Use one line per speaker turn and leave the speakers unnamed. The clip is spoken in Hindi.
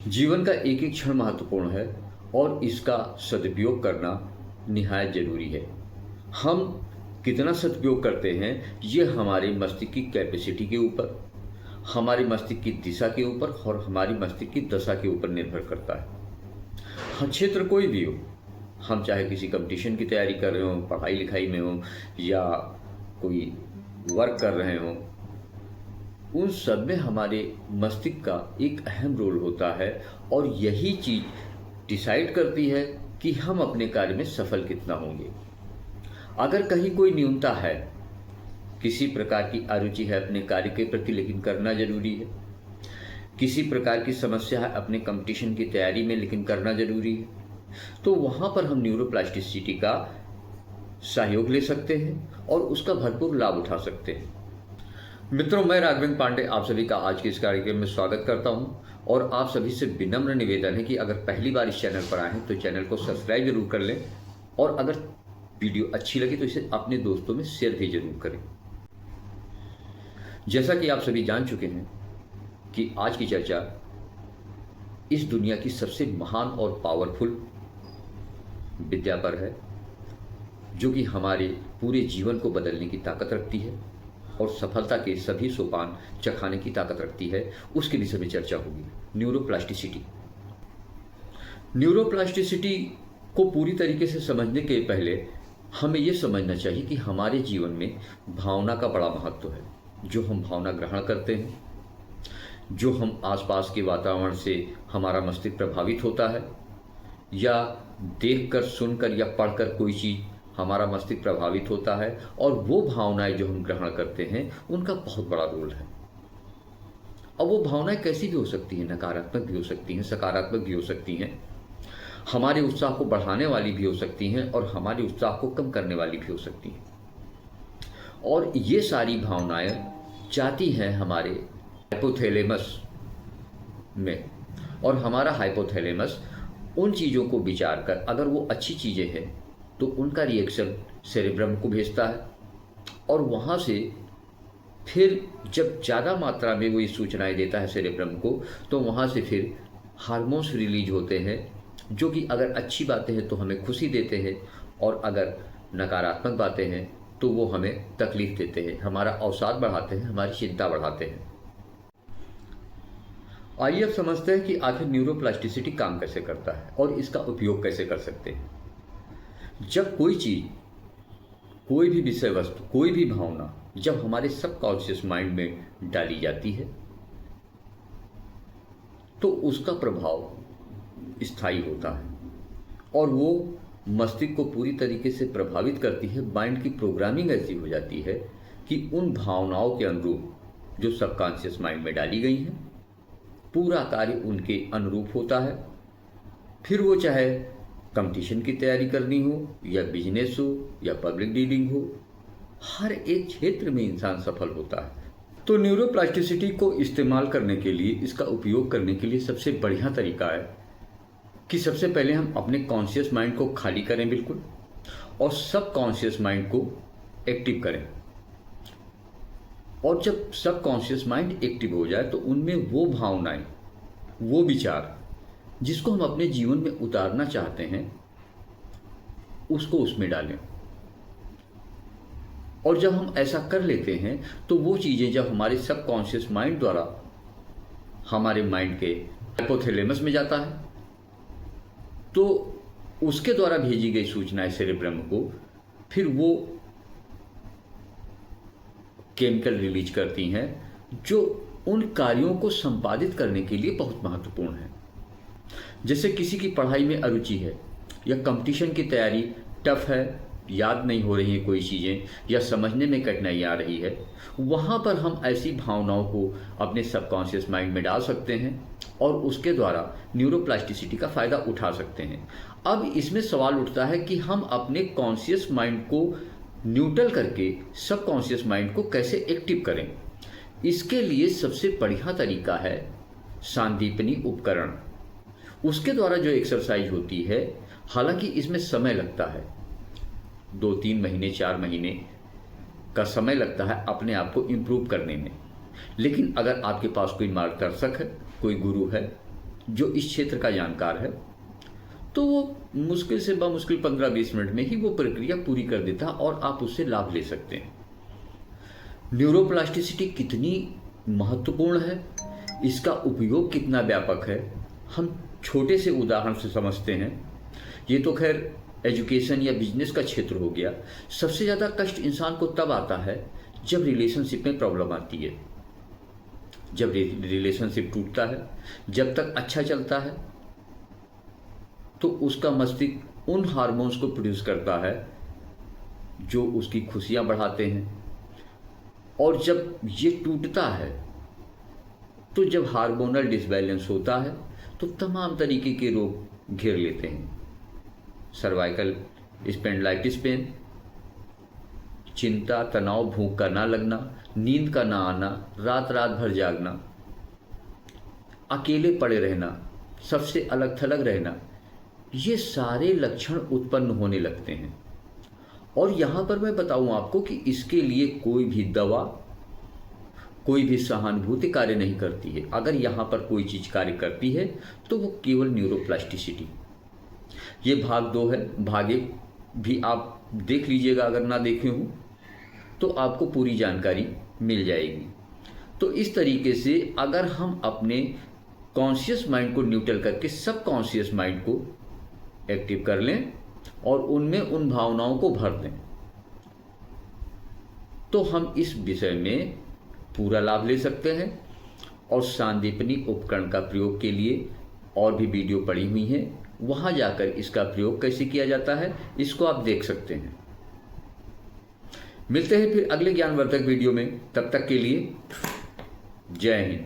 जीवन का एक एक क्षण महत्वपूर्ण है और इसका सदुपयोग करना निहायत ज़रूरी है। हम कितना सदुपयोग करते हैं ये हमारे मस्तिष्क की कैपेसिटी के ऊपर, हमारे मस्तिष्क की दिशा के ऊपर और हमारी मस्तिष्क की दशा के ऊपर निर्भर करता है। हाँ, क्षेत्र कोई भी हो, हम चाहे किसी कंपटीशन की तैयारी कर रहे हों, पढ़ाई लिखाई में हो या कोई वर्क कर रहे हों, उन सब में हमारे मस्तिष्क का एक अहम रोल होता है और यही चीज़ डिसाइड करती है कि हम अपने कार्य में सफल कितना होंगे। अगर कहीं कोई न्यूनता है, किसी प्रकार की अरुचि है अपने कार्य के प्रति लेकिन करना ज़रूरी है, किसी प्रकार की समस्या है अपने कंपटीशन की तैयारी में लेकिन करना ज़रूरी है, तो वहाँ पर हम न्यूरोप्लास्टिसिटी का सहयोग ले सकते हैं और उसका भरपूर लाभ उठा सकते हैं। मित्रों, मैं राघवेंद्र पांडे आप सभी का आज के इस कार्यक्रम में स्वागत करता हूं और आप सभी से विनम्र निवेदन है कि अगर पहली बार इस चैनल पर आए हैं तो चैनल को सब्सक्राइब जरूर कर लें और अगर वीडियो अच्छी लगी तो इसे अपने दोस्तों में शेयर भी जरूर करें। जैसा कि आप सभी जान चुके हैं कि आज की चर्चा इस दुनिया की सबसे महान और पावरफुल विद्या पर है, जो कि हमारे पूरे जीवन को बदलने की ताकत रखती है और सफलता के सभी सोपान चखाने की ताकत रखती है। उसके विषय में चर्चा होगी, न्यूरोप्लास्टिसिटी। न्यूरोप्लास्टिसिटी को पूरी तरीके से समझने के पहले हमें यह समझना चाहिए कि हमारे जीवन में भावना का बड़ा महत्व है। जो हम भावना ग्रहण करते हैं, जो हम आसपास के वातावरण से हमारा मस्तिष्क प्रभावित होता है, या देखकर, सुनकर या पढ़कर कोई चीज़ हमारा मस्तिष्क प्रभावित होता है, और वो भावनाएं जो हम ग्रहण करते हैं उनका बहुत बड़ा रोल है। और वो भावनाएं कैसी भी हो सकती हैं, नकारात्मक भी हो सकती हैं, सकारात्मक भी हो सकती हैं, हमारे उत्साह को बढ़ाने वाली भी हो सकती हैं और हमारे उत्साह को कम करने वाली भी हो सकती हैं। और ये सारी भावनाएं जाती हैं हमारे हाइपोथैलेमस में, और हमारा हाइपोथैलेमस उन चीज़ों को विचार कर, अगर वो अच्छी चीज़ें हैं तो उनका रिएक्शन सेरेब्रम को भेजता है और वहाँ से फिर जब ज़्यादा मात्रा में वो ये सूचनाएं देता है सेरेब्रम को, तो वहाँ से फिर हार्मोन्स रिलीज होते हैं, जो कि अगर अच्छी बातें हैं तो हमें खुशी देते हैं और अगर नकारात्मक बातें हैं तो वो हमें तकलीफ देते हैं, हमारा अवसाद बढ़ाते हैं, हमारी चिंता बढ़ाते हैं। आइए अब समझते हैं कि आखिर न्यूरोप्लास्टिसिटी काम कैसे करता है और इसका उपयोग कैसे कर सकते हैं। जब कोई चीज़, कोई भी विषय वस्तु, कोई भी भावना जब हमारे सबकॉन्शियस माइंड में डाली जाती है तो उसका प्रभाव स्थायी होता है और वो मस्तिष्क को पूरी तरीके से प्रभावित करती है। माइंड की प्रोग्रामिंग ऐसी हो जाती है कि उन भावनाओं के अनुरूप जो सबकॉन्शियस माइंड में डाली गई हैं, पूरा कार्य उनके अनुरूप होता है। फिर वो चाहे कंपटीशन की तैयारी करनी हो या बिजनेस हो या पब्लिक डीलिंग हो, हर एक क्षेत्र में इंसान सफल होता है। तो न्यूरोप्लास्टिसिटी को इस्तेमाल करने के लिए, इसका उपयोग करने के लिए सबसे बढ़िया तरीका है कि सबसे पहले हम अपने कॉन्शियस माइंड को खाली करें बिल्कुल, और सब कॉन्शियस माइंड को एक्टिव करें। और जब सब कॉन्शियस माइंड एक्टिव हो जाए तो उनमें वो भावनाएं, वो विचार जिसको हम अपने जीवन में उतारना चाहते हैं, उसको उसमें डालें। और जब हम ऐसा कर लेते हैं तो वो चीज़ें जब हमारे सबकॉन्शियस माइंड द्वारा हमारे माइंड के हाइपोथैलेमस में जाता है तो उसके द्वारा भेजी गई सूचनाएं सेरेब्रम को फिर वो केमिकल रिलीज करती हैं, जो उन कार्यों को संपादित करने के लिए बहुत महत्वपूर्ण है। जैसे किसी की पढ़ाई में अरुचि है या कंपटीशन की तैयारी टफ है, याद नहीं हो रही है कोई चीज़ें या समझने में कठिनाई आ रही है, वहाँ पर हम ऐसी भावनाओं को अपने सबकॉन्शियस माइंड में डाल सकते हैं और उसके द्वारा न्यूरोप्लास्टिसिटी का फ़ायदा उठा सकते हैं। अब इसमें सवाल उठता है कि हम अपने कॉन्शियस माइंड को न्यूट्रल करके सबकॉन्शियस माइंड को कैसे एक्टिव करें। इसके लिए सबसे बढ़िया तरीका है सांदीपनी उपकरण। उसके द्वारा जो एक्सरसाइज होती है, हालांकि इसमें समय लगता है, 2-3 महीने 4 महीने का समय लगता है अपने आप को इम्प्रूव करने में, लेकिन अगर आपके पास कोई मार्गदर्शक है, कोई गुरु है जो इस क्षेत्र का जानकार है, तो वो मुश्किल से बमुश्किल 15-20 मिनट में ही वो प्रक्रिया पूरी कर देता है और आप उससे लाभ ले सकते हैं। न्यूरोप्लास्टिसिटी कितनी महत्वपूर्ण है, इसका उपयोग कितना व्यापक है, हम छोटे से उदाहरण से समझते हैं। ये तो खैर एजुकेशन या बिजनेस का क्षेत्र हो गया। सबसे ज़्यादा कष्ट इंसान को तब आता है जब रिलेशनशिप में प्रॉब्लम आती है, जब रिलेशनशिप टूटता है। जब तक अच्छा चलता है तो उसका मस्तिष्क उन हार्मोन्स को प्रोड्यूस करता है जो उसकी खुशियां बढ़ाते हैं, और जब ये टूटता है तो जब हार्मोनल डिसबैलेंस होता है तो तमाम तरीके के रोग घेर लेते हैं। सर्वाइकल स्पेंडिलाइटिस पेन, चिंता, तनाव, भूख का ना लगना, नींद का ना आना, रात रात भर जागना, अकेले पड़े रहना, सबसे अलग थलग रहना, ये सारे लक्षण उत्पन्न होने लगते हैं। और यहाँ पर मैं बताऊँ आपको कि इसके लिए कोई भी दवा, कोई भी सहानुभूति कार्य नहीं करती है। अगर यहाँ पर कोई चीज़ कार्य करती है तो वो केवल न्यूरोप्लास्टिसिटी। ये भाग 2 है, भाग 1 भी आप देख लीजिएगा, अगर ना देखे हो तो आपको पूरी जानकारी मिल जाएगी। तो इस तरीके से अगर हम अपने कॉन्शियस माइंड को न्यूट्रल करके सब कॉन्शियस माइंड को एक्टिव कर लें और उनमें उन भावनाओं को भर दें, तो हम इस विषय में पूरा लाभ ले सकते हैं। और सांदीपनी उपकरण का प्रयोग के लिए और भी वीडियो पड़ी हुई हैं, वहां जाकर इसका प्रयोग कैसे किया जाता है इसको आप देख सकते हैं। मिलते हैं फिर अगले ज्ञानवर्धक वीडियो में, तब तक के लिए जय हिंद।